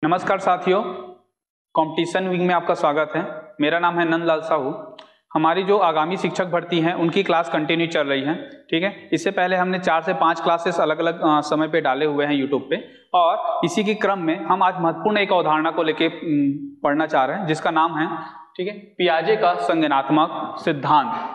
नमस्कार साथियों, competition wing में आपका स्वागत है। मेरा नाम है नंदलाल साहू। हमारी जो आगामी शिक्षक भर्ती हैं उनकी क्लास कंटिन्यू चल रही है। ठीक है, इससे पहले हमने 4 से 5 क्लासेस अलग अलग समय पे डाले हुए हैं यूट्यूब पे, और इसी के क्रम में हम आज महत्वपूर्ण एक अवधारणा को लेके पढ़ना चाह रहे हैं जिसका नाम है, ठीक है, पियाजे का संज्ञानात्मक सिद्धांत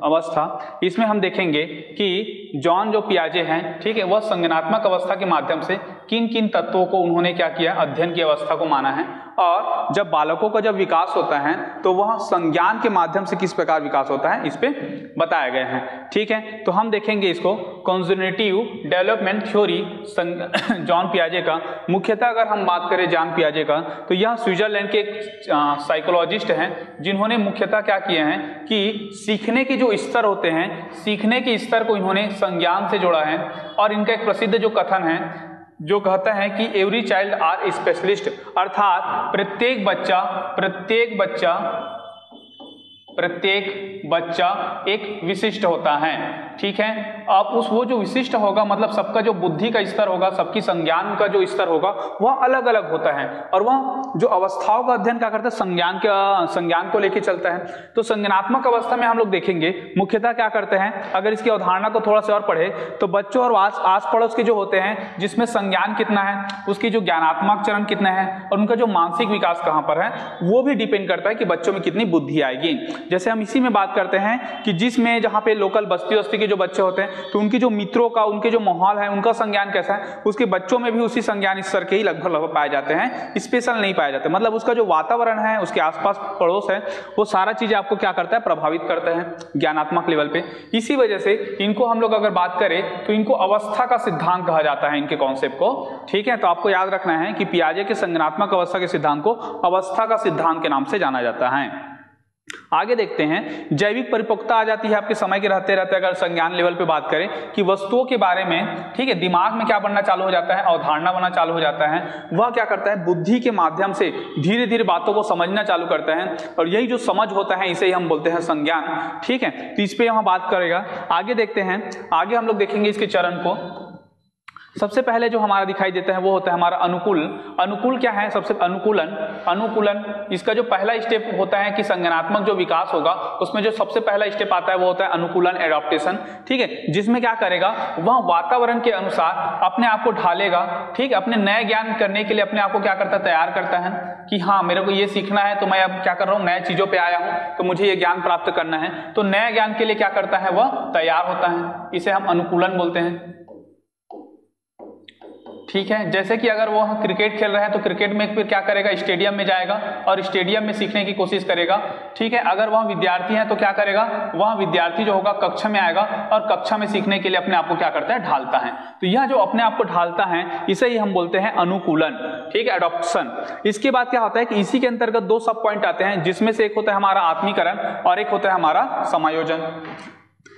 अवस्था। इसमें हम देखेंगे कि जॉन जो पियाजे हैं, ठीक है, वह संज्ञानात्मक अवस्था के माध्यम से किन किन तत्वों को उन्होंने क्या किया, अध्ययन की अवस्था को माना है, और जब बालकों का जब विकास होता है तो वह संज्ञान के माध्यम से किस प्रकार विकास होता है इस पे बताया गया है। ठीक है, तो हम देखेंगे इसको कॉन्जेनिटिव डेवलपमेंट थ्योरी जॉन पियाजे का। मुख्यतः अगर हम बात करें जॉन पियाजे का, तो यह स्विट्जरलैंड के साइकोलॉजिस्ट हैं जिन्होंने मुख्यतः क्या किए हैं कि सीखने के जो स्तर होते हैं, सीखने के स्तर को इन्होंने संज्ञान से जोड़ा है। और इनका एक प्रसिद्ध जो कथन है जो कहता है कि एवरी चाइल्ड आर स्पेशलिस्ट, अर्थात प्रत्येक बच्चा एक विशिष्ट होता है। ठीक है, अब वो जो विशिष्ट होगा मतलब सबका जो बुद्धि का स्तर होगा, सबकी संज्ञान का जो स्तर होगा वह अलग अलग होता है, और वह जो अवस्थाओं का अध्ययन क्या करता है, संज्ञान को लेकर चलता है। तो संज्ञानात्मक अवस्था में हम लोग देखेंगे मुख्यतः क्या करते हैं, अगर इसकी अवधारणा को थोड़ा सा और पढ़े तो बच्चों और आस पड़ोस के जो होते हैं जिसमें संज्ञान कितना है, उसकी जो ज्ञानात्मक चरण कितना है, और उनका जो मानसिक विकास कहाँ पर है, वो भी डिपेंड करता है कि बच्चों में कितनी बुद्धि आएगी। जैसे हम इसी में बात करते हैं कि जिसमें जहाँ पे लोकल बस्ती के जो बच्चे होते हैं तो उनकी जो मित्रों का, उनके जो माहौल है, उनका संज्ञान कैसा है, उसके बच्चों में भी उसी संज्ञान स्तर के ही लगभग पाए जाते हैं, स्पेशल नहीं पाए जाते। मतलब उसका जो वातावरण है, उसके आसपास पड़ोस है, वो सारा चीजें आपको क्या करता है, प्रभावित करता है ज्ञानात्मक लेवल पे। इसी वजह से इनको हम लोग अगर बात करें तो इनको अवस्था का सिद्धांत कहा जाता है, इनके कॉन्सेप्ट को। ठीक है, तो आपको याद रखना है कि पियाजे के संज्ञानात्मक अवस्था के सिद्धांत को अवस्था का सिद्धांत के नाम से जाना जाता है। आगे देखते हैं, जैविक परिपक्वता आ जाती है आपके समय के रहते रहते। अगर संज्ञान लेवल पे बात करें कि वस्तुओं के बारे में, ठीक है, दिमाग में क्या बनना चालू हो जाता है, अवधारणा बनना चालू हो जाता है। वह क्या करता है, बुद्धि के माध्यम से धीरे धीरे बातों को समझना चालू करता है, और यही जो समझ होता है इसे ही हम बोलते हैं संज्ञान। ठीक है, तो इस पे हम बात करेगा। आगे देखते हैं, आगे हम लोग देखेंगे इसके चरण को। सबसे पहले जो हमारा दिखाई देता है वो होता है हमारा अनुकूल। अनुकूल क्या है, सबसे अनुकूलन इसका जो पहला स्टेप होता है कि संज्ञानात्मक जो विकास होगा उसमें जो सबसे पहला स्टेप आता है वो होता है अनुकूलन, एडॉप्टेशन। ठीक है, जिसमें क्या करेगा, वह वातावरण के अनुसार अपने आप को ढालेगा। ठीक है, अपने नए ज्ञान करने के लिए अपने आप को क्या करता है, तैयार करता है कि हाँ मेरे को ये सीखना है, तो मैं अब क्या कर रहा हूँ, नए चीजों पे आया हूँ तो मुझे ये ज्ञान प्राप्त करना है। तो नए ज्ञान के लिए क्या करता है, वह तैयार होता है, इसे हम अनुकूलन बोलते हैं। ठीक है, जैसे कि अगर वो क्रिकेट खेल रहे हैं तो क्रिकेट में फिर क्या करेगा, स्टेडियम में जाएगा और स्टेडियम में सीखने की कोशिश करेगा। ठीक है, अगर वह विद्यार्थी है तो क्या करेगा, वह विद्यार्थी जो होगा कक्षा में आएगा और कक्षा में सीखने के लिए अपने आप को क्या करता है, ढालता है। तो यह जो अपने आप को ढालता है इसे ही हम बोलते हैं अनुकूलन। ठीक है, एडॉप्शन। इसके बाद क्या होता है कि इसी के अंतर्गत 2 सब पॉइंट आते हैं, जिसमें से एक होता है हमारा आत्मीकरण और एक होता है हमारा समायोजन।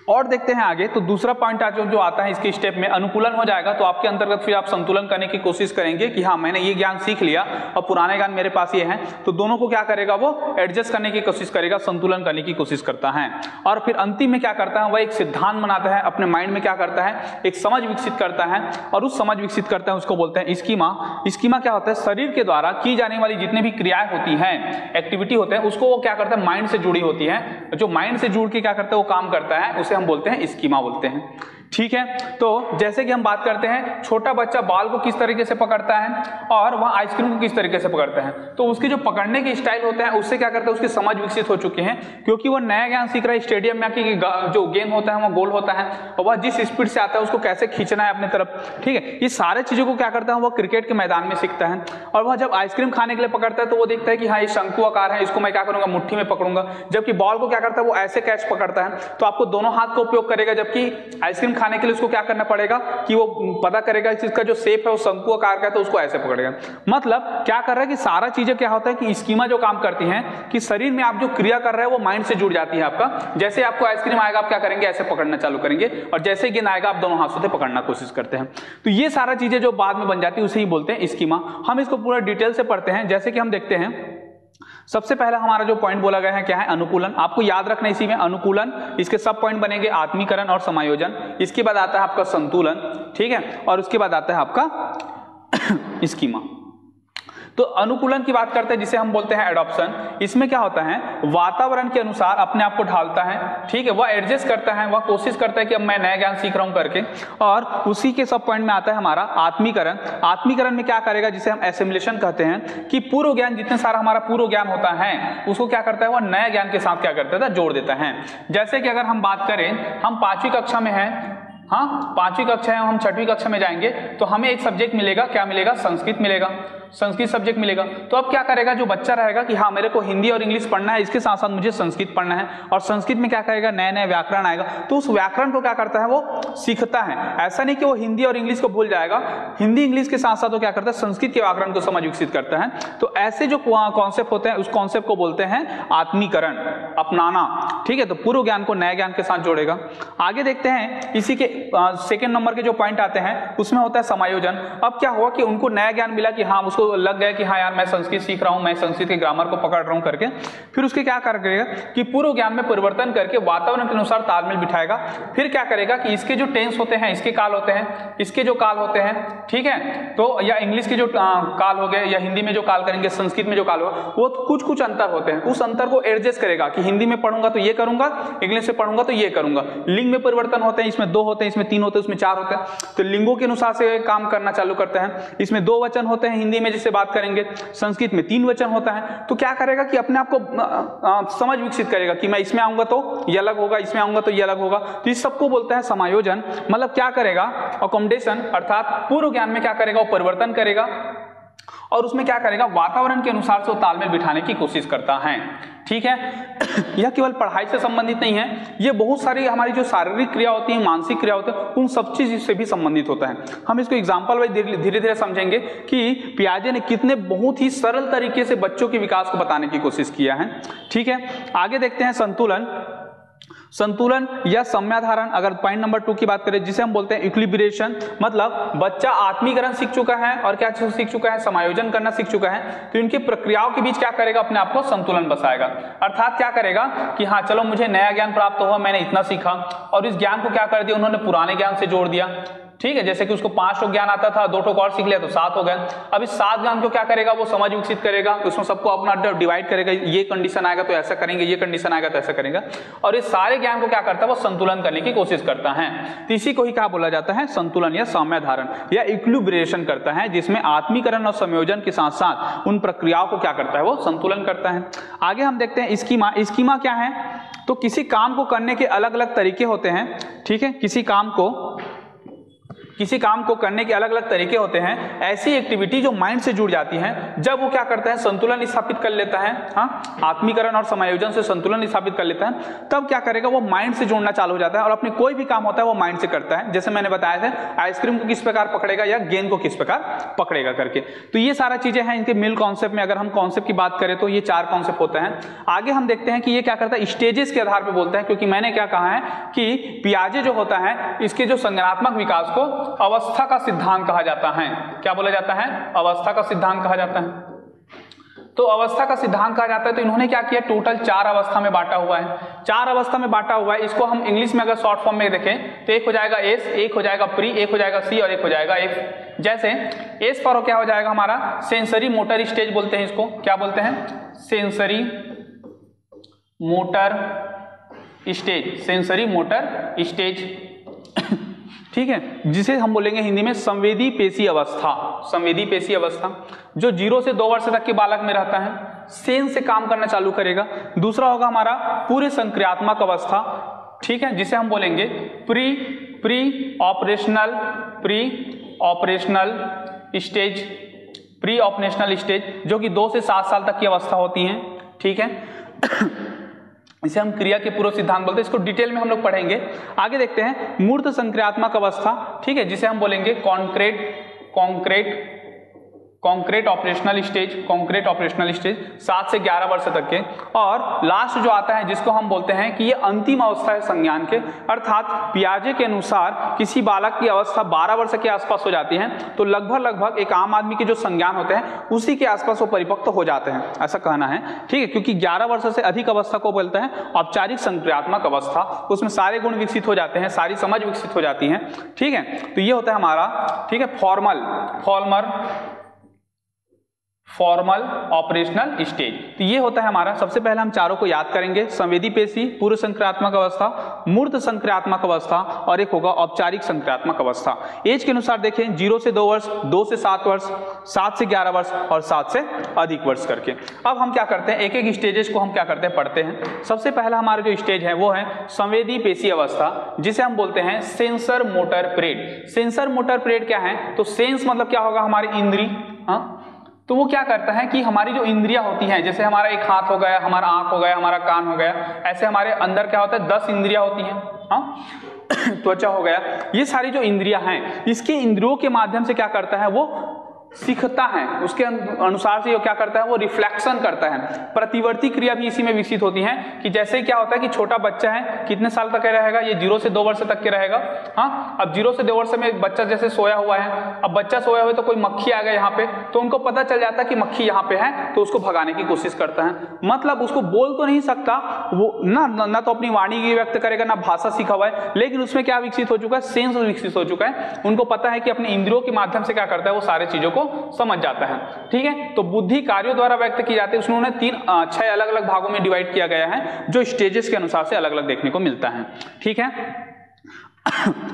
और देखते हैं आगे, तो दूसरा पॉइंट जो आता है इसके स्टेप में, अनुकूलन हो जाएगा तो आपके अंतर्गत फिर आप संतुलन करने की कोशिश करेंगे कि हाँ मैंने ये ज्ञान सीख लिया और पुराने ज्ञान मेरे पास ये है, तो दोनों को क्या करेगा, वो एडजस्ट करने की कोशिश करेगा, संतुलन करने की कोशिश करता है। और फिर अंतिम में क्या करता है, वह एक सिद्धांत बनाता है, अपने माइंड में क्या करता है, एक समझ विकसित करता है, और उस समझ विकसित करता है उसको बोलते हैं स्कीमा। स्कीमा क्या होता है, शरीर के द्वारा की जाने वाली जितनी भी क्रियाएं होती हैं, एक्टिविटी होते हैं, उसको वो क्या करता है, माइंड से जुड़ी होती है, जो माइंड से जुड़ के क्या करता है, वो काम करता है, उसे हम बोलते हैं स्कीमा बोलते हैं। ठीक है, तो जैसे कि हम बात करते हैं, छोटा बच्चा बॉल को किस तरीके से पकड़ता है और वह आइसक्रीम को किस तरीके से पकड़ता है, तो उसके जो पकड़ने के स्टाइल होते हैं उससे क्या करता है, उसकी समझ विकसित हो चुके हैं, क्योंकि वो नया ज्ञान सीख रहा है। स्टेडियम में आके जो गेंद होता है वो गोल होता है और वह जिस स्पीड से आता है उसको कैसे खींचना है अपने तरफ। ठीक है, ये सारे चीजों को क्या करता है, वह क्रिकेट के मैदान में सीखता है। और वह जब आइसक्रीम खाने के लिए पकड़ता है तो वो देखता है कि हाँ ये शंकु आकार है, इसको मैं क्या करूंगा, मुट्ठी में पकड़ूंगा। जबकि बॉल को क्या करता है, वो ऐसे कैच पकड़ता है, तो आपको दोनों हाथ का उपयोग करेगा। जबकि आइसक्रीम खाने के लिए उसको क्या करना पड़ेगा कि वो पता करेगा कि इसका जो शेप है वो शंकु आकार का है, तो उसको ऐसे पकड़ेगा। मतलब क्या कर रहा है कि सारा चीजें क्या होता है कि स्कीमा जो काम करती हैं कि शरीर में आप जो क्रिया कर रहे हैं वो माइंड से जुड़ जाती है आपका। जैसे आपको आइसक्रीम आएगा आप क्या करेंगे, ऐसे पकड़ना चालू करेंगे, और जैसे गेंद आएगा आप दोनों हाथों से पकड़ना कोशिश करते हैं। तो ये सारा चीजें जो बाद में बन जाती है उसे ही बोलते हैं स्कीमा। हम इसको पूरा डिटेल से पढ़ते हैं। जैसे कि हम देखते हैं, सबसे पहला हमारा जो पॉइंट बोला गया है क्या है, अनुकूलन। आपको याद रखना इसी में अनुकूलन, इसके सब पॉइंट बनेंगे आत्मीकरण और समायोजन। इसके बाद आता है आपका संतुलन, ठीक है, और उसके बाद आता है आपका स्कीमा। तो अनुकूलन की बात करते हैं जिसे हम बोलते हैं एडॉप्शन। इसमें क्या होता है, वातावरण के अनुसार अपने आप को ढालता है, ठीक है, वह एडजस्ट करता है, वह कोशिश करता है कि अब मैं नया ज्ञान सीख रहा हूं करके। और उसी के सब पॉइंट में आता है हमारा आत्मीकरण। आत्मीकरण में क्या करेगा, जिसे हम एसिमिलेशन कहते हैं, कि पूर्व ज्ञान जितने सारा हमारा पूर्व ज्ञान होता है उसको क्या करता है, वह नया ज्ञान के साथ क्या करता है, जोड़ देता है। जैसे कि अगर हम बात करें, हम 5वीं कक्षा में हैं, हाँ 5वीं कक्षा है, हम 6वीं कक्षा में जाएंगे तो हमें एक सब्जेक्ट मिलेगा, क्या मिलेगा, संस्कृत मिलेगा, संस्कृत सब्जेक्ट मिलेगा। तो अब क्या करेगा जो बच्चा रहेगा कि हाँ मेरे को हिंदी और इंग्लिश पढ़ना है, इसके साथ साथ मुझे संस्कृत पढ़ना है, और संस्कृत में क्या करेगा, नए नए व्याकरण आएगा, तो उस व्याकरण को क्या करता है, वो सीखता है। ऐसा नहीं कि वो हिंदी और इंग्लिश को भूल जाएगा, हिंदी इंग्लिश के साथ साथ वो क्या करता है, संस्कृत के व्याकरण को समझ विकसित करता है। तो ऐसे जो कॉन्सेप्ट होते हैं उस कॉन्सेप्ट को बोलते हैं आत्मीकरण, अपनाना, ठीक है। तो पूर्व ज्ञान को नए ज्ञान के साथ जोड़ेगा। आगे देखते हैं, इसी के सेकेंड नंबर के जो पॉइंट आते हैं उसमें होता है समायोजन। अब क्या हुआ कि उनको नया ज्ञान मिला कि हाँ, उसको लग गया कि हाँ यार मैं संस्कृत सीख रहा हूं, मैं संस्कृत के ग्रामर को पकड़ रहा हूं करके, फिर उसके क्या करेगा कि पूर्व ज्ञान में परिवर्तन करके वातावरण के अनुसार तालमेल बिठाएगा। फिर क्या करेगा कि इसके जो टेंस होते हैं, इसके काल होते हैं, इसके जो काल होते हैं, ठीक है, तो या इंग्लिश के जो काल हो गए या हिंदी में जो काल करेंगे, संस्कृत में जो काल होगा, वो कुछ अंतर होते हैं, उस अंतर को एडजस्ट करेगा कि हिंदी में पढ़ूंगा तो ये करूंगा, इंग्लिश में पढ़ूंगा तो ये करूंगा। लिंग में परिवर्तन होते हैं, इसमें 2 होते हैं, इसमें 3 होते हैं, उसमें 4 होते हैं, तो लिंगों के अनुसार से काम करना चालू करते हैं। इसमें 2 वचन होते हैं हिंदी में जिससे बात करेंगे, संस्कृत में 3 वचन होता है। तो क्या करेगा कि अपने आप को समझ विकसित करेगा कि मैं इसमें आऊंगा तो ये अलग होगा, इसमें आऊंगा तो ये अलग होगा। तो इस सबको बोलते हैं समायोजन। मतलब क्या करेगा, अकोमोडेशन, अर्थात पूर्व ज्ञान में क्या करेगा, वो परिवर्तन करेगा और उसमें क्या करेगा, वातावरण के अनुसार से वो तालमेल बिठाने की कोशिश करता है, ठीक है। यह केवल पढ़ाई से संबंधित नहीं है, ये बहुत सारी हमारी जो शारीरिक क्रिया होती है, मानसिक क्रिया होती है, उन सब चीज से भी संबंधित होता है। हम इसको एग्जांपल वाइज धीरे धीरे समझेंगे कि पियाजे ने कितने बहुत ही सरल तरीके से बच्चों के विकास को बताने की कोशिश किया है, ठीक है। आगे देखते हैं संतुलन। संतुलन या सम्याधारण, अगर पॉइंट नंबर 2 की बात करें जिसे हम बोलते हैं इक्विलिब्रेशन, मतलब बच्चा आत्मीकरण सीख चुका है और क्या सीख चुका है, समायोजन करना सीख चुका है, तो इनकी प्रक्रियाओं के बीच क्या करेगा, अपने आप को संतुलन बसाएगा। अर्थात क्या करेगा कि हाँ चलो मुझे नया ज्ञान प्राप्त हुआ, मैंने इतना सीखा, और इस ज्ञान को क्या कर दिया उन्होंने, पुराने ज्ञान से जोड़ दिया, ठीक है। जैसे कि उसको 5 ज्ञान आता था, 2 और सीख लिया तो 7 हो गए। अब इस 7 ज्ञान को क्या करेगा, वो समझ विकसित करेगा, उसमें सबको अपना डिवाइड करेगा, ये कंडीशन आएगा तो ऐसा करेंगे, ये कंडीशन आएगा तो ऐसा करेंगे, और इस सारे ज्ञान को क्या करता है, वो संतुलन करने की कोशिश करता है। तो इसी को ही क्या बोला जाता है, संतुलन या साम्याधारण या इक्विलिब्रेशन करता है, जिसमें आत्मीकरण और संयोजन के साथ साथ उन प्रक्रियाओं को क्या करता है, वो संतुलन करता है। आगे हम देखते हैं स्कीमा। स्कीमा क्या है, तो किसी काम को करने के अलग अलग तरीके होते हैं, ठीक है। किसी काम को करने के अलग अलग तरीके होते हैं। ऐसी एक्टिविटी जो माइंड से जुड़ जाती है, जब वो क्या करता है, संतुलन स्थापित कर लेता है, हाँ आत्मीकरण और समायोजन से संतुलन स्थापित कर लेता है, तब क्या करेगा, वो माइंड से जुड़ना चालू हो जाता है और अपने कोई भी काम होता है वो माइंड से करता है। जैसे मैंने बताया था, आइसक्रीम को किस प्रकार पकड़ेगा या गेंद को किस प्रकार पकड़ेगा करके। तो ये सारा चीजें हैं इनके मिल कॉन्सेप्ट में। अगर हम कॉन्सेप्ट की बात करें तो ये 4 कॉन्सेप्ट होते हैं। आगे हम देखते हैं कि ये क्या करता है, स्टेजेस के आधार पर बोलता है, क्योंकि मैंने क्या कहा है कि पियाजे जो होता है, इसके जो संज्ञानात्मक विकास को अवस्था का सिद्धांत कहा जाता है। क्या बोला जाता है, अवस्था का सिद्धांत कहा जाता है। तो अवस्था का सिद्धांत कहा जाता है। तो इन्होंने क्या किया, टोटल 4 अवस्था में बांटा हुआ है, 4 अवस्था में बांटा हुआ है। इसको हम इंग्लिश में अगर शॉर्ट फॉर्म में देखें तो एक हो जाएगा एस, एक हो जाएगा प्री, एक हो जाएगा सी और एक हो जाएगा एफ। जैसे एस पर क्या हो जाएगा हमारा, सेंसरी मोटर स्टेज बोलते हैं इसको। क्या बोलते हैं, sensory motor stage, sensory motor stage, ठीक है। जिसे हम बोलेंगे हिंदी में संवेदी पेशी अवस्था, संवेदी पेशी अवस्था, जो 0 से 2 वर्ष तक के बालक में रहता है, सेंस से काम करना चालू करेगा। दूसरा होगा हमारा पूरे संक्रियात्मक अवस्था, ठीक है, जिसे हम बोलेंगे pre operational stage, pre operational stage, जो कि 2 से 7 साल तक की अवस्था होती है, ठीक है। इसे हम क्रिया के पूर्व सिद्धांत बोलते हैं। इसको डिटेल में हम लोग पढ़ेंगे। आगे देखते हैं मूर्त संक्रियात्मक अवस्था, ठीक है, जिसे हम बोलेंगे कॉन्क्रीट ऑपरेशनल स्टेज, 7 से 11 वर्ष तक के। और लास्ट जो आता है जिसको हम बोलते हैं कि ये अंतिम अवस्था है संज्ञान के, अर्थात पियाजे के अनुसार किसी बालक की अवस्था 12 वर्ष के आसपास हो जाती है, तो लगभग एक आम आदमी के जो संज्ञान होते हैं उसी के आसपास वो परिपक्व हो जाते हैं, ऐसा कहना है, ठीक है। क्योंकि 11 वर्ष से अधिक अवस्था को बोलते हैं औपचारिक संक्रियात्मक अवस्था, उसमें सारे गुण विकसित हो जाते हैं, सारी समझ विकसित हो जाती है, ठीक है। तो ये होता है हमारा, ठीक है, फॉर्मल ऑपरेशनल स्टेज। तो ये होता है हमारा, सबसे पहले हम चारों को याद करेंगे, संवेदी पेशी, पूर्व संक्रियात्मक अवस्था, मूर्त संक्रियात्मक अवस्था और एक होगा औपचारिक संक्रियात्मक अवस्था। एज के अनुसार देखें 0 से 2 वर्ष, 2 से 7 वर्ष, 7 से 11 वर्ष और 7 से अधिक वर्ष करके। अब हम क्या करते हैं, एक एक स्टेजेस को हम क्या करते हैं, पढ़ते हैं। सबसे पहला हमारा जो स्टेज है वो है संवेदी पेशी अवस्था, जिसे हम बोलते हैं sensor motor period. Sensor motor period क्या है, तो सेंस मतलब क्या होगा, हमारी इंद्री, हाँ, तो वो क्या करता है कि हमारी जो इंद्रियां होती हैं, जैसे हमारा एक हाथ हो गया, हमारा आंख हो गया, हमारा कान हो गया, ऐसे हमारे अंदर क्या होता है 10 इंद्रियां होती हैं, हाँ, त्वचा हो गया, ये सारी जो इंद्रियां हैं, इसके इंद्रियों के माध्यम से क्या करता है, वो सीखता है, उसके अनुसार से ये क्या करता है, वो रिफ्लेक्शन करता है। प्रतिवर्ती क्रिया भी इसी में विकसित होती है कि जैसे क्या होता है कि छोटा बच्चा है, कितने साल तक रहेगा, ये 0 से 2 वर्ष तक के रहेगा, हाँ। अब 0 से 2 वर्ष में बच्चा जैसे सोया हुआ है, अब बच्चा सोया हुआ है तो कोई मक्खी आ गया यहाँ पे, तो उनको पता चल जाता है कि मक्खी यहाँ पे है, तो उसको भगाने की कोशिश करता है। मतलब उसको बोल तो नहीं सकता वो, ना तो अपनी वाणी की व्यक्त करेगा, ना भाषा सीखा हुआ है, लेकिन उसमें क्या विकसित हो चुका है, सेंस विकसित हो चुका है। उनको पता है कि अपने इंद्रियों के माध्यम से क्या करता है, वो सारे चीजों को समझ जाता है, ठीक है। तो बुद्धि कार्यों द्वारा व्यक्त की जाती है, उसमें उन्हें 6 अलग अलग भागों में डिवाइड किया गया है, जो स्टेजेस के अनुसार से अलग अलग देखने को मिलता है, ठीक है।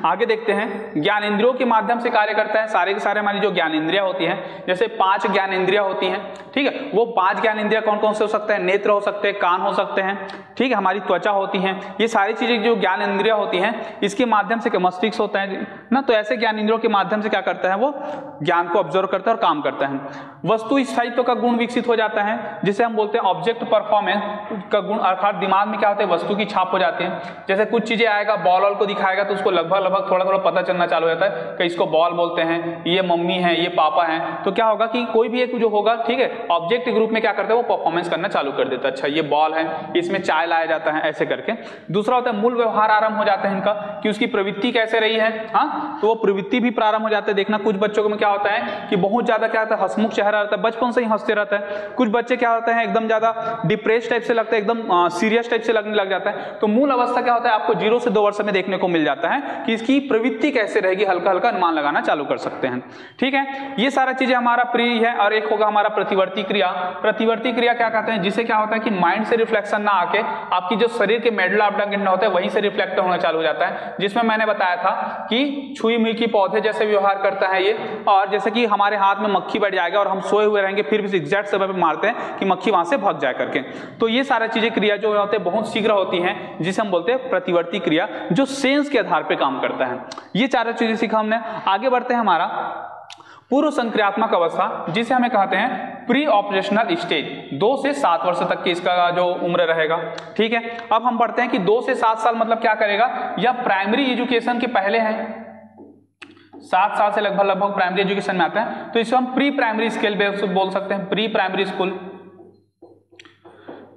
आगे देखते हैं, ज्ञान इंद्रियों के माध्यम से कार्य करता है। सारे के सारे हमारी जो ज्ञान इंद्रियां होती हैं, जैसे 5 ज्ञान इंद्रियां होती हैं, ठीक है, वो 5 ज्ञान इंद्रियां कौन कौन से हो सकते हैं, नेत्र हो सकते हैं, कान हो सकते हैं, ठीक है, हमारी त्वचा होती है, ये सारी चीजें जो ज्ञान इंद्रियां होती हैं, इसके माध्यम से मस्तिष्क होता है ना, तो ऐसे ज्ञान इंद्रियों के माध्यम से क्या करता है, वो ज्ञान को ऑब्जर्व करता है और काम करता है। वस्तु स्थायित्व का गुण विकसित हो जाता है, जिसे हम बोलते हैं ऑब्जेक्ट परफॉर्मेंस का गुण, अर्थात दिमाग में क्या होता है, वस्तु की छाप हो जाती है। जैसे कुछ चीजें आएगा, बॉल को दिखाएगा तो उसको लगभग थोड़ा पता चलना चालू हो जाता है कि इसको बॉल बोलते हैं, ये मम्मी है, ये पापा हैं, तो क्या होगा कि कोई भी एक जो होगा, ठीक है, ऑब्जेक्ट ग्रुप में क्या करता है, वो परफॉर्मेंस करना चालू कर देता है। अच्छा ये बॉल है, इसमें चाय लाया जाता है, ऐसे करके। दूसरा होता है मूल व्यवहार आरंभ हो जाता है इनका, कि उसकी प्रवृत्ति कैसे रही है, हाँ, तो वो प्रवृत्ति भी प्रारंभ हो जाता है। देखना कुछ बच्चों में क्या होता है कि बहुत ज्यादा क्या होता है, हंसमुख चेहरा रहता है, बचपन से ही हंसते रहता है। कुछ बच्चे क्या होते हैं, एकदम ज्यादा डिप्रेस टाइप से लगता है, एकदम सीरियस टाइप से लगने लग जाता है। तो मूल अवस्था क्या होता है, आपको 0 से 2 वर्ष में देखने को मिल जाता है कि इसकी प्रवृत्ति कैसे रहेगी, हल्का हल्का अनुमान लगाना चालू कर सकते हैं, ठीक है। ये सारा चीजें हमारा प्री है। और एक होगा हमारा प्रतिवर्ती क्रिया। प्रतिवर्ती क्रिया क्या कहते हैं, जिसे क्या होता है कि माइंड से रिफ्लेक्शन ना आके आपकी जो शरीर के मेडुला ऑब्लांगेटा होता है वहीं से रिफ्लेक्ट होना चालू हो जाता है, जिसमें मैंने बताया था कि छुई मुई की पौधे जैसे व्यवहार करता है ये। और जैसे कि हमारे हाथ में मक्खी बैठ जाएगा और हम सोए हुए रहेंगे, फिर भी एग्जैक्ट समय पे मारते हैं कि मक्खी वहां से भाग जाए करके। तो ये सारा चीजें क्रिया जो होते हैं बहुत शीघ्र होती हैं, जिसे हम बोलते हैं प्रतिवर्ती क्रिया, जो सेंस के आधार पर काम करता है। ये चारों चीजें सीखा हमने। आगे बढ़ते हैं, हमारा पूर्व संक्रियात्मक अवस्था, जिसे हमें कहते हैं प्री ऑपरेशनल स्टेज। 2 से 7 वर्ष तक की इसका जो उम्र रहेगा, ठीक है। अब हम पढ़ते हैं कि 2 से 7 साल मतलब क्या करेगा, या प्राइमरी एजुकेशन के पहले है, 7 साल से लगभग प्राइमरी एजुकेशन में आता है, तो इसको हम प्री प्राइमरी स्केल बोल सकते हैं, प्री प्राइमरी स्कूल,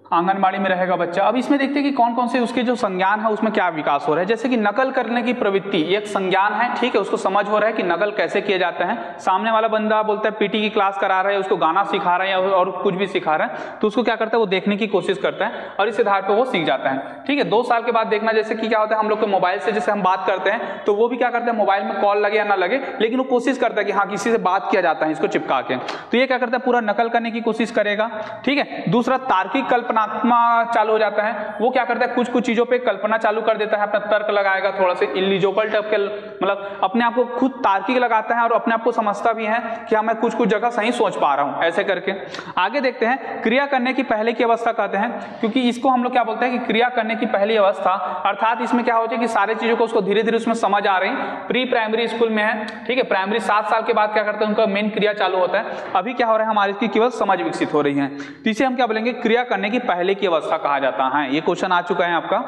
आंगनबाड़ी में रहेगा बच्चा। अब इसमें देखते हैं कि कौन कौन से उसके जो संज्ञान है उसमें क्या विकास हो रहा है। जैसे कि नकल करने की प्रवृत्ति, एक संज्ञान है, ठीक है, उसको समझ हो रहा है कि नकल कैसे किया जाता है। सामने वाला बंदा बोलता है पीटी की क्लास करा रहा है, उसको गाना सिखा रहा है और कुछ भी सिखा रहा है, तो उसको क्या करता है, वो देखने की कोशिश करता है और इस आधार पर वो सीख जाता है, ठीक है। 2 साल के बाद देखना, जैसे कि क्या होता है, हम लोग के मोबाइल से जैसे हम बात करते हैं, तो वो भी क्या करते हैं, मोबाइल में कॉल लगे या ना लगे, लेकिन वो कोशिश करता है कि हाँ किसी से बात किया जाता है इसको चिपका के, तो ये क्या करता है, पूरा नकल करने की कोशिश करेगा, ठीक है। दूसरा तार्किक कल्पनात्मक चालू हो जाता है, वो क्या करता है, कुछ कुछ चीजों पे कल्पना चालू कर देता है, अपना तर्क लगाएगा, थोड़ा सा इलिजिबल टाइप के, मतलब अपने आप को खुद तार्किक लगाता है और अपने आप को समझता भी है कि हाँ मैं कुछ कुछ जगह सही सोच पा रहा हूं, ऐसे करके। आगे देखते हैं, क्रिया करने की पहले की अवस्था कहते हैं, क्योंकि इसको हम लोग क्या बोलते हैं कि क्रिया करने की पहली अवस्था, अर्थात इसमें क्या होता है कि सारी चीजों को उसको धीरे धीरे उसमें समझ आ रही है। प्री प्राइमरी स्कूल में है, ठीक है, प्राइमरी 7 साल के बाद क्या करते हैं, उनका मेन क्रिया चालू होता है। अभी क्या हो रहा है, हमारी इसकी केवल समझ विकसित हो रही है, तो इसे हम क्या बोलेंगे, क्रिया करने की पहले की अवस्था कहा जाता है। ये क्वेश्चन आ चुका है आपका,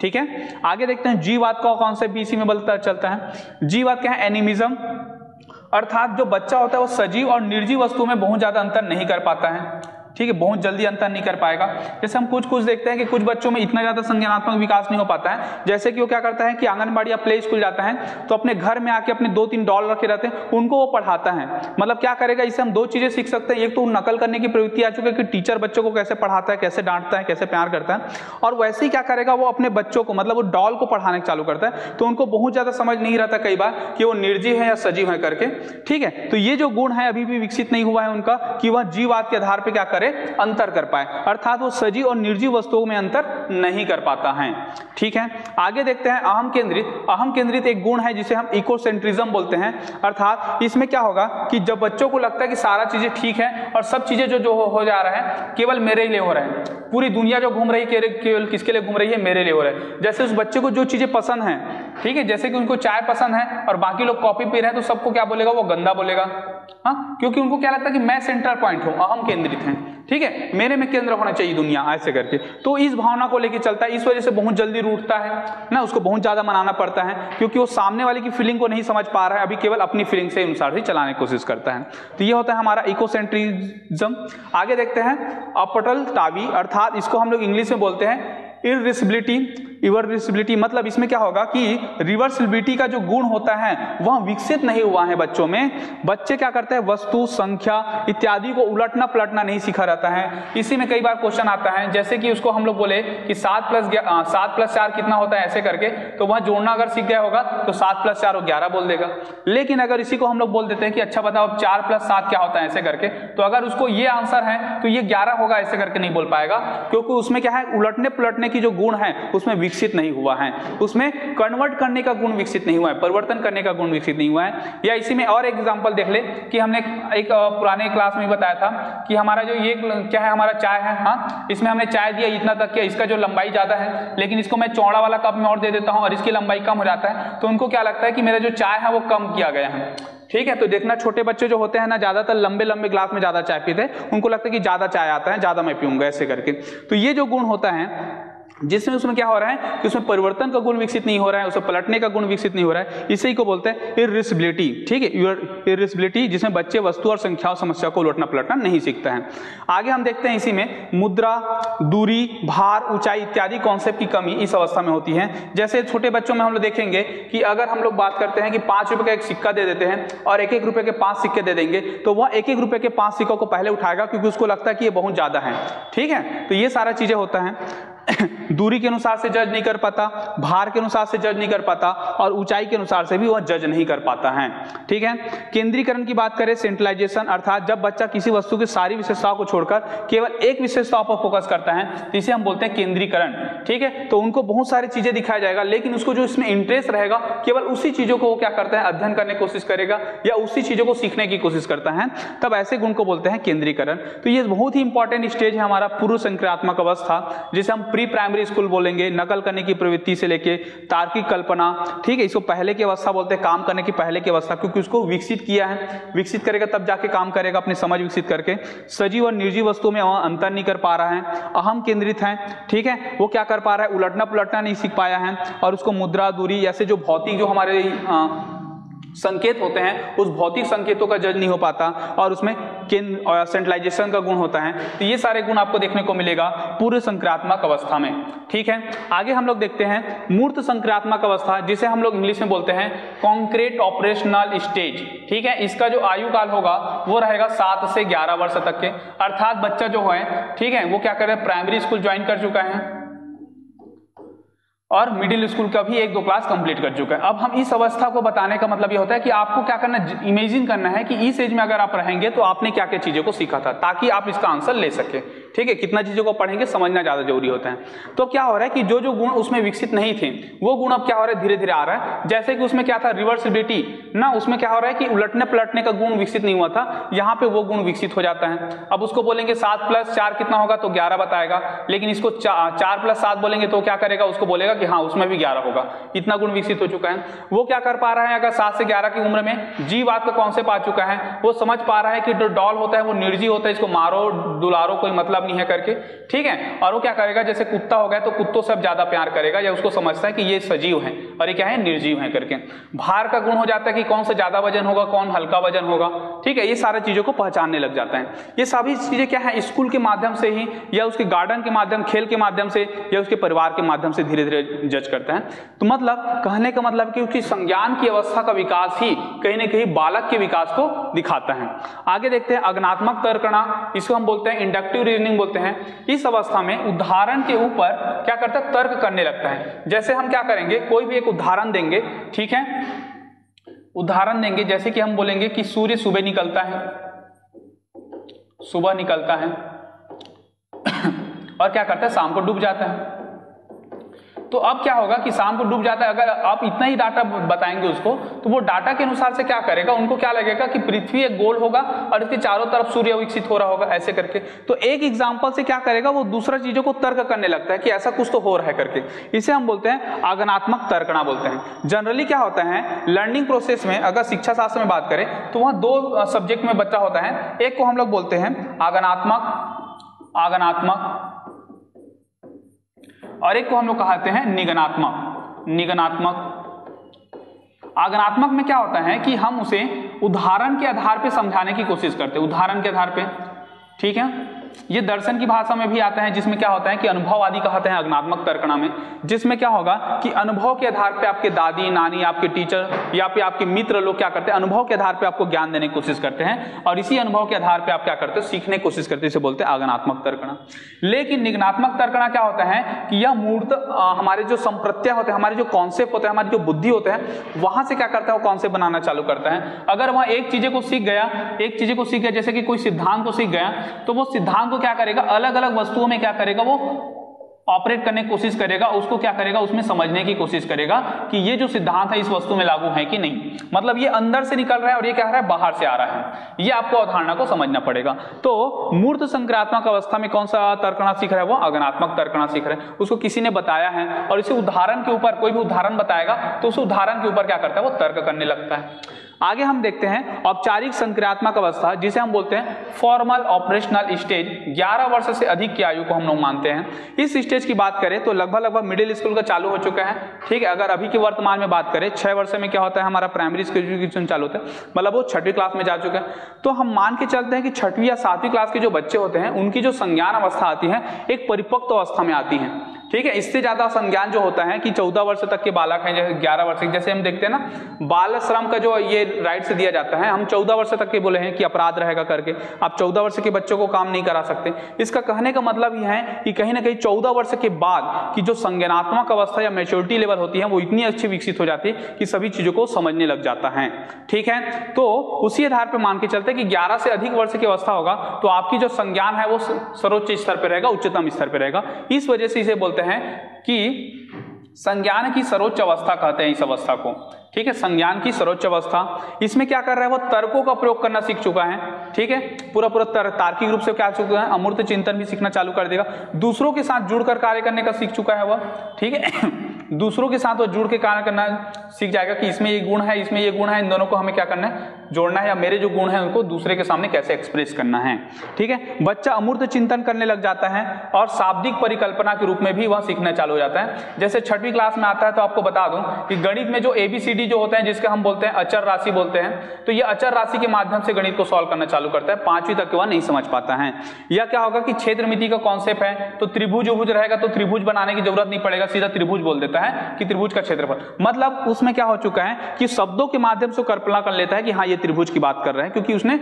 ठीक है। आगे देखते हैं, जीववाद का कौन से बीसी में बदलता चलता है। जीववाद क्या है, एनिमिज्म, अर्थात जो बच्चा होता है वो सजीव और निर्जीव वस्तु में बहुत ज्यादा अंतर नहीं कर पाता है, ठीक है, बहुत जल्दी अंतर नहीं कर पाएगा। जैसे हम कुछ देखते हैं कि कुछ बच्चों में इतना ज्यादा संज्ञानात्मक विकास नहीं हो पाता है, जैसे कि वो क्या करता है कि आंगनबाड़ी या प्ले स्कूल जाता है तो अपने घर में आके अपने 2-3 डॉल रखे रहते हैं, उनको वो पढ़ाता है। मतलब क्या करेगा, इससे हम 2 चीजें सीख सकते हैं। एक तो नकल करने की प्रवृत्ति आ चुकी है कि टीचर बच्चों को कैसे पढ़ाता है, कैसे डांटता है, कैसे प्यार करता है, और वैसे ही क्या करेगा वो अपने बच्चों को, मतलब वो डॉल को पढ़ाने चालू करता है, तो उनको बहुत ज्यादा समझ नहीं रहता कई बार कि वो निर्जीव है या सजीव है करके। ठीक है, तो ये जो गुण है अभी भी विकसित नहीं हुआ है उनका कि वह जीववाद के आधार पर क्या करे, अंतर कर पाए, अर्थात वो सजीव और निर्जीव वस्तुओं में अंतर नहीं कर पाता है। ठीक है, आगे देखते हैं अहम केंद्रित एक गुण है जिसे हम इकोसेंट्रिज्म बोलते हैं। अर्थात इसमें क्या होगा कि जब बच्चों को लगता है कि सारा चीजें ठीक है और सब चीजें जो हो जा रहा है केवल मेरे ही लिए हो रहा है, पूरी दुनिया जो घूम रही है केवल किसके लिए घूम रही है, मेरे लिए हो रहा है। जैसे उस बच्चे को जो चीजें पसंद है, ठीक है, जैसे कि उनको चाय पसंद है और बाकी लोग कॉफी पी रहे हैं, तो सबको क्या बोलेगा, वो गंदा बोलेगा। हाँ, क्योंकि उनको क्या लगता है कि मैं सेंटर पॉइंट हूं, अहम केंद्रित है, ठीक है, मेरे में केंद्र होना चाहिए दुनिया, ऐसे करके। तो इस भावना को लेकर चलता है, इस वजह से बहुत जल्दी रूठता है ना, उसको बहुत ज्यादा मनाना पड़ता है, क्योंकि वो सामने वाले की फीलिंग को नहीं समझ पा रहा है, अभी केवल अपनी फीलिंग से अनुसार ही चलाने की कोशिश करता है। तो ये होता है हमारा इकोसेंट्रिज्म। आगे देखते हैं अपटलतावी, अर्थात इसको हम लोग इंग्लिश में बोलते हैं इरिवर्सिबिलिटी। मतलब इसमें क्या होगा कि रिवर्सिबिलिटी का जो गुण होता है वह विकसित नहीं हुआ है बच्चों में। बच्चे क्या करते हैं, वस्तु, संख्या इत्यादि को उलटना पलटना नहीं सीखा रहता है। इसी में कई बार क्वेश्चन आता है, जैसे कि उसको हम लोग बोले कि 7 + 4 कितना होता है, ऐसे करके, तो वह जोड़ना अगर सीख गया होगा तो 7 + 4 वो 11 बोल देगा। लेकिन अगर इसी को हम लोग बोल देते हैं कि अच्छा बताओ 4 + 7 क्या होता है, ऐसे करके, तो अगर उसको ये आंसर है तो ये 11 होगा, ऐसे करके नहीं बोल पाएगा, क्योंकि उसमें क्या है, उलटने पलटने की जो गुण है उसमें विकसित नहीं हुआ है, उसमें कन्वर्ट करने का गुण विकसित नहीं हुआ है, परिवर्तन करने का गुण विकसित नहीं हुआ है। या इसी में और एग्जांपल देख ले कि हमने एक पुराने क्लास में बताया था कि हमारा जो ये क्या है, हमारा चाय है, हाँ, इसमें हमने चाय दिया इतना तक के, इसका जो लंबाई ज्यादा है, लेकिन इसको मैं चौड़ा वाला कप में और दे देता हूं और इसकी लंबाई कम हो जाता है, तो उनको क्या लगता है कि मेरा जो चाय है वो कम किया गया है। ठीक है, तो देखना छोटे बच्चे जो होते हैं ना, ज्यादातर लंबे लंबे ग्लास में ज्यादा चाय पीते हैं, उनको लगता है कि ज्यादा चाय आता है, ज्यादा मैं पीऊंगा, ऐसे करके। तो ये जो गुण होता है जिसमें उसमें क्या हो रहा है कि उसमें परिवर्तन का गुण विकसित नहीं हो रहा है, उसे पलटने का गुण विकसित नहीं हो रहा है, इसी को बोलते हैं इरिवर्सिबिलिटी। ठीक है, इरिवर्सिबिलिटी, जिसमें बच्चे वस्तु और संख्याओं समस्या को उलटना पलटना नहीं सीखते हैं। आगे हम देखते हैं इसी में मुद्रा, दूरी, भार, ऊंचाई इत्यादि कॉन्सेप्ट की कमी इस अवस्था में होती है। जैसे छोटे बच्चों में हम लोग देखेंगे कि अगर हम लोग बात करते हैं कि 5 रुपए का एक सिक्का दे देते हैं और 1-1 रुपए के 5 सिक्के दे देंगे, तो वह 1-1 रुपए के 5 सिक्कों को पहले उठाएगा, क्योंकि उसको लगता है कि ये बहुत ज्यादा है। ठीक है, तो ये सारा चीजें होता है। दूरी के अनुसार से जज नहीं कर पाता, भार के अनुसार से जज नहीं कर पाता, और ऊंचाई के अनुसार से भी वह जज नहीं कर पाता है। ठीक है, केंद्रीकरण की बात करें, सेंट्रलाइजेशन, अर्थात जब बच्चा किसी वस्तु की सारी विशेषताओं को छोड़कर केवल एक विशेषता पर फोकस करता है, तो इसे हम बोलते हैं केंद्रीकरण। ठीक है, तो उनको बहुत सारी चीजें दिखाया जाएगा, लेकिन उसको जो इसमें इंटरेस्ट रहेगा केवल उसी चीजों को वो क्या करता है, अध्ययन करने की कोशिश करेगा या उसी चीजों को सीखने की कोशिश करता है, तब ऐसे गुण को बोलते हैं केंद्रीकरण। तो ये बहुत ही इंपॉर्टेंट स्टेज है हमारा पूर्व संक्रियात्मक अवस्था, जिसे हम प्री प्राइमरी स्कूल बोलेंगे। नकल करने की प्रवृत्ति से लेके तार्किक कल्पना, ठीक है, इसको पहले की अवस्था बोलते हैं, काम करने की पहले की अवस्था, क्योंकि उसको विकसित किया है, विकसित करेगा तब जाके काम करेगा, अपनी समझ विकसित करके। सजीव और निर्जीव वस्तुओं में अंतर नहीं कर पा रहा है, अहम केंद्रित है। ठीक है, वो क्या कर पा रहा है, उलटना पुलटना नहीं सीख पाया है, और उसको मुद्रा, दूरी, ऐसे जो भौतिक जो हमारे संकेत होते हैं उस भौतिक संकेतों का जज नहीं हो पाता, और उसमें सेंट्रलाइजेशन का गुण होता है। तो ये सारे गुण आपको देखने को मिलेगा पूर्व संक्रियात्मक अवस्था में। ठीक है, आगे हम लोग देखते हैं मूर्त संक्रियात्मक अवस्था, जिसे हम लोग इंग्लिश में बोलते हैं कॉन्क्रीट ऑपरेशनल स्टेज। ठीक है, इसका जो आयु काल होगा वो रहेगा 7 से 11 वर्ष तक के, अर्थात बच्चा जो है, ठीक है, वो क्या करे, प्राइमरी स्कूल ज्वाइन कर चुका है और मिडिल स्कूल का भी 1-2 क्लास कंप्लीट कर चुका है। अब हम इस अवस्था को बताने का मतलब ये होता है कि आपको क्या करना, इमेजिन करना है कि इस एज में अगर आप रहेंगे तो आपने क्या क्या चीजों को सीखा था, ताकि आप इसका आंसर ले सके। ठीक है, कितना चीजों को पढ़ेंगे समझना ज्यादा जरूरी होता है। तो क्या हो रहा है कि जो जो गुण उसमें विकसित नहीं थे वो गुण अब क्या हो रहा है, धीरे धीरे आ रहा है। जैसे कि उसमें क्या था, रिवर्सिबिलिटी ना, उसमें क्या हो रहा है कि उलटने पलटने का गुण विकसित नहीं हुआ था, यहाँ पे वो गुण विकसित हो जाता है। अब उसको बोलेंगे 7 + 4 कितना होगा, तो 11 बताएगा, लेकिन इसको 4 + 7 बोलेंगे तो क्या करेगा, उसको बोलेगा कि हाँ उसमें भी 11 होगा। इतना गुण विकसित हो चुका है। वो क्या कर पा रहा है, अगर 7 से 11 की उम्र में जीववाद का कॉन्सेप्ट आ चुका है, वो समझ पा रहा है कि जो डॉल होता है वो निर्जीव होता है, इसको मारो दुलारो कोई मतलब नहीं है करके, ठीक है। और वो क्या करेगा, जैसे कुत्ता हो गया तो कुत्तों से अब ज्यादा प्यार करेगा, या उसको समझता है कि ये सजीव है और ये क्या है, निर्जीव है करके। भार का गुण हो जाता है कि कौन सा ज्यादा वजन होगा, कौन हल्का वजन होगा, ठीक है। ये सारी चीजों को पहचानने लग जाता है। ये सभी चीजें क्या है, स्कूल के माध्यम से ही, या उसके गार्डन के माध्यम, खेल के माध्यम से, या उसके परिवार के माध्यम से धीरे धीरे जज करता है। तो मतलब कहने का मतलब कि उसकी संज्ञान की अवस्था का विकास ही कहीं ना कहीं बालक के विकास को दिखाता है। आगे देखते हैं अज्ञानात्मक तर्कणा, इसको हम बोलते हैं इंडक्टिव रीजनिंग बोलते हैं। इस अवस्था में उदाहरण के ऊपर क्या करता है, तर्क करने लगता है। जैसे हम क्या करेंगे, कोई भी एक उदाहरण देंगे, ठीक है, उदाहरण देंगे, जैसे कि हम बोलेंगे कि सूर्य सुबह निकलता है, सुबह निकलता है और क्या करता है, शाम को डूब जाता है। तो अब क्या होगा कि शाम को डूब जाता है, अगर आप इतना ही डाटा बताएंगे उसको, तो वो डाटा के अनुसार से क्या करेगा, उनको क्या लगेगा कि पृथ्वी एक गोल होगा और इसके चारों तरफ सूर्य विकसित हो रहा होगा, ऐसे करके। तो एक एग्जांपल से क्या करेगा, वो दूसरा चीजों को तर्क करने लगता है कि ऐसा कुछ तो हो रहा है करके। इसे हम बोलते हैं अज्ञानात्मक तर्कणा बोलते हैं। जनरली क्या होता है, लर्निंग प्रोसेस में अगर शिक्षा शास्त्र में बात करें तो वहाँ दो सब्जेक्ट में बच्चा होता है। एक को हम लोग बोलते हैं आगनात्मक, और एक को हम लोग कहते हैं निगनात्मक। आगनात्मक में क्या होता है कि हम उसे उदाहरण के आधार पे समझाने की कोशिश करते हैं, उदाहरण के आधार पे, ठीक है। ये दर्शन की भाषा में भी आता है, जिसमें क्या होता है कि अनुभववादी कहते हैं अज्ञानात्मक तर्कणा में, जिसमें क्या होगा कि अनुभव के आधार पे आपके दादी नानी, आपके टीचर या फिर आपके मित्र लोग क्या करते हैं, अनुभव के आधार पे आपको ज्ञान देने की कोशिश करते हैं, और इसी अनुभव के आधार पे आप क्या करते हैं, सीखने की कोशिश करते हैं। इसे बोलते हैं अज्ञानात्मक तर्कणा। लेकिन निगनात्मक तर्कणा क्या होता है कि यह मूर्त हमारे जो संप्रत्यय होते हैं, हमारे जो कॉन्सेप्ट होते हैं, हमारी जो बुद्धि होते हैं, वहां से क्या करता है, वो कॉन्सेप्ट बनाना चालू करता है। अगर वह एक चीजें को सीख गया, जैसे कि कोई सिद्धांत को सीख गया, तो वो सिद्धांत को क्या करेगा, अलग अलग वस्तुओं में क्या करेगा, वो ऑपरेट करने की कोशिश करेगा, उसको क्या करेगा, उसमें समझने की कोशिश करेगा कि ये जो सिद्धांत है इस वस्तु में लागू है कि नहीं। मतलब ये अंदर से निकल रहा है और ये क्या रहा है, बाहर से आ रहा है। ये आपको अवधारणा को समझना पड़ेगा। तो मूर्त संक्रियात्मक अवस्था में कौन सा तर्कणा सीख रहा है, वो अज्ञानात्मक तर्कणा सीख रहा है। उसको किसी ने बताया है और इसे उदाहरण के ऊपर, कोई भी उदाहरण बताएगा तो उस उदाहरण के ऊपर क्या करता है, वो तर्क करने लगता है। आगे हम देखते हैं औपचारिक संक्रियात्मक अवस्था, जिसे हम बोलते हैं फॉर्मल ऑपरेशनल स्टेज। 11 वर्ष से अधिक की आयु को हम लोग मानते हैं। इस स्टेज की बात करें तो लगभग मिडिल स्कूल का चालू हो चुका है, ठीक है। अगर अभी के वर्तमान में बात करें, 6 वर्ष में क्या होता है, हमारा प्राइमरी स्कूल एजुकेशन चालू होता है, मतलब वो 6वीं क्लास में जा चुका है। तो हम मान के चलते हैं कि 6वीं या 7वीं क्लास के जो बच्चे होते हैं, उनकी जो संज्ञान अवस्था आती है, एक परिपक्व अवस्था में आती है, ठीक है। इससे ज्यादा संज्ञान जो होता है कि 14 वर्ष तक के बालक हैं, जैसे 11 वर्ष, जैसे हम देखते हैं ना बाल श्रम का जो ये राइट से दिया जाता है, हम 14 वर्ष तक के बोले हैं कि अपराध रहेगा करके। आप 14 वर्ष के बच्चों को काम नहीं करा सकते। इसका कहने का मतलब यह है कि कहीं ना कहीं 14 वर्ष के बाद की जो संज्ञानात्मक अवस्था या मैच्योरिटी लेवल होती है, वो इतनी अच्छी विकसित हो जाती है कि सभी चीजों को समझने लग जाता है, ठीक है। तो उसी आधार पर मान के चलते हैं कि 11 से अधिक वर्ष की अवस्था होगा तो आपकी जो संज्ञान है वो सर्वोच्च स्तर पर रहेगा, उच्चतम स्तर पर रहेगा। इस वजह से इसे बोलते हैं कि संज्ञान की सर्वोच्च अवस्था कहते हैं इस अवस्था को, ठीक है। संज्ञान की सर्वोच्च अवस्था, इसमें क्या कर रहा है, वो तर्कों का प्रयोग करना सीख चुका है, ठीक है। पूरा तार्किक रूप से क्या चुका है, अमूर्त चिंतन भी सीखना चालू कर देगा। दूसरों के साथ जुड़कर कार्य करने का सीख चुका है वह, ठीक है। दूसरों के साथ वो जुड़ के कार्य करना सीख जाएगा कि इसमें ये गुण है, इसमें ये गुण है, इन दोनों को हमें क्या करना है, जोड़ना है, या मेरे जो गुण है उनको दूसरे के सामने कैसे एक्सप्रेस करना है, ठीक है। बच्चा अमूर्त चिंतन करने लग जाता है और शाब्दिक परिकल्पना के रूप में भी वह सीखना चालू हो जाता है। जैसे 6वीं क्लास में आता है तो आपको बता दूं कि गणित में जो ABCD जो होते हैं, जिसके हम बोलते हैं अचर राशि बोलते हैं, तो ये अचर राशि के माध्यम से गणित को सॉल्व करना चालू करता है। 5वीं तक वह नहीं समझ पाता है। या क्या होगा कि क्षेत्रमिति का कॉन्सेप्ट है, तो त्रिभुज रहेगा तो त्रिभुज बनाने की जरूरत नहीं पड़ेगा, सीधा त्रिभुज बोल देता है कि त्रिभुज का क्षेत्रफल। मतलब उसमें क्या हो चुका है कि शब्दों के माध्यम से कल्पना कर लेता है कि हाँ ये त्रिभुज की बात कर रहे हैं, क्योंकि उसने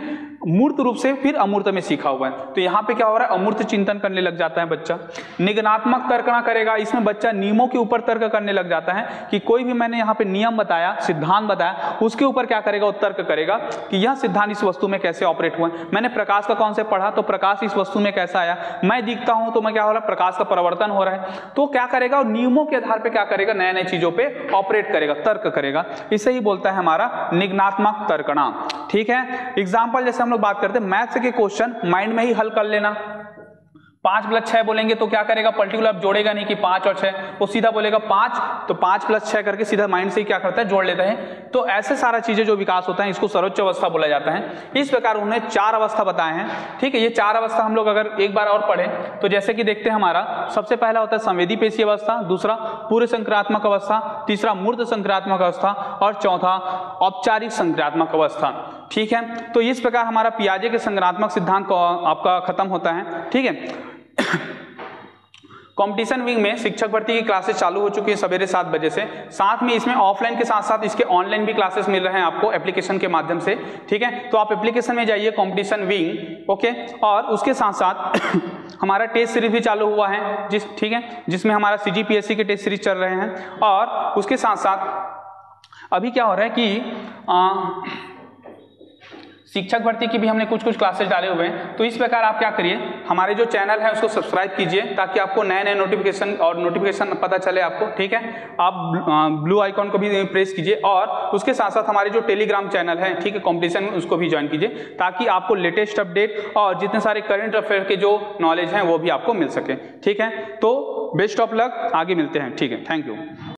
मूर्त रूप से फिर अमूर्त में सीखा हुआ है। तो यहाँ पे क्या हो रहा है, अमूर्त चिंतन करने लग जाता है बच्चा। निगनात्मक तर्कणा करेगा, इसमें बच्चा नियमों के ऊपर तर्क करने लग जाता है कि कोई भी मैंने यहाँ पे नियम बताया, सिद्धांत बताया, उसके ऊपर क्या करेगा, वो तर्क करेगा कि यह सिद्धांत इस वस्तु में कैसे ऑपरेट हुआ। मैंने प्रकाश का कॉन्सेप्ट पढ़ा तो प्रकाश इस वस्तु में कैसा आया, मैं दिखता हूं तो मैं क्या हो रहा है, प्रकाश का परिवर्तन हो रहा है। तो क्या करेगा, और नियमों के आधार पर क्या करेगा, नए नए चीजों पर ऑपरेट करेगा, तर्क करेगा। इसे ही बोलता है हमारा निगनात्मक तर्कणा, ठीक है। एग्जाम्पल जैसे हम लोग बात करते हैं, मैथ्स के क्वेश्चन माइंड में ही हल कर लेना, 5 + 6 बोलेंगे तो क्या करेगा, पर्टिकुलर अब जोड़ेगा नहीं कि 5 और 6, वो सीधा बोलेगा 5, तो 5 + 6 करके सीधा माइंड से ही क्या करता है, जोड़ लेता है। तो ऐसे सारा चीजें जो विकास होता है इसको सर्वोच्च अवस्था बोला जाता है। इस प्रकार उन्होंने 4 अवस्था बताए हैं, ठीक है। ये 4 अवस्था हम लोग अगर एक बार और पढ़ें तो जैसे कि देखते हैं, हमारा सबसे पहला होता है संवेदी पेशी अवस्था, दूसरा पूर्व संक्रात्मक अवस्था, तीसरा मूर्त संक्रात्मक अवस्था और चौथा औपचारिक संक्रात्मक अवस्था, ठीक है। तो इस प्रकार हमारा पियाजे के संक्रात्मक सिद्धांत को आपका खत्म होता है, ठीक है। कंपटीशन विंग में शिक्षक भर्ती की क्लासेस चालू हो चुकी है सवेरे 7 बजे से, साथ में इसमें ऑफलाइन के साथ साथ इसके ऑनलाइन भी क्लासेस मिल रहे हैं आपको एप्लीकेशन के माध्यम से, ठीक है। तो आप एप्लीकेशन में जाइए कंपटीशन विंग, ओके। और उसके साथ साथ हमारा टेस्ट सीरीज भी चालू हुआ है, ठीक है, जिसमें हमारा CGPSC के टेस्ट सीरीज चल रहे हैं। और उसके साथ साथ अभी क्या हो रहा है कि शिक्षक भर्ती की भी हमने कुछ क्लासेस डाले हुए हैं। तो इस प्रकार आप क्या करिए, हमारे जो चैनल है उसको सब्सक्राइब कीजिए ताकि आपको नए नोटिफिकेशन पता चले आपको, ठीक है। आप ब्लू आइकॉन को भी प्रेस कीजिए और उसके साथ साथ हमारे जो टेलीग्राम चैनल है, ठीक है, कंपटीशन, उसको भी ज्वाइन कीजिए ताकि आपको लेटेस्ट अपडेट और जितने सारे करंट अफेयर के जो नॉलेज हैं वो भी आपको मिल सके, ठीक है। तो बेस्ट ऑफ लक, आगे मिलते हैं, ठीक है, थैंक यू।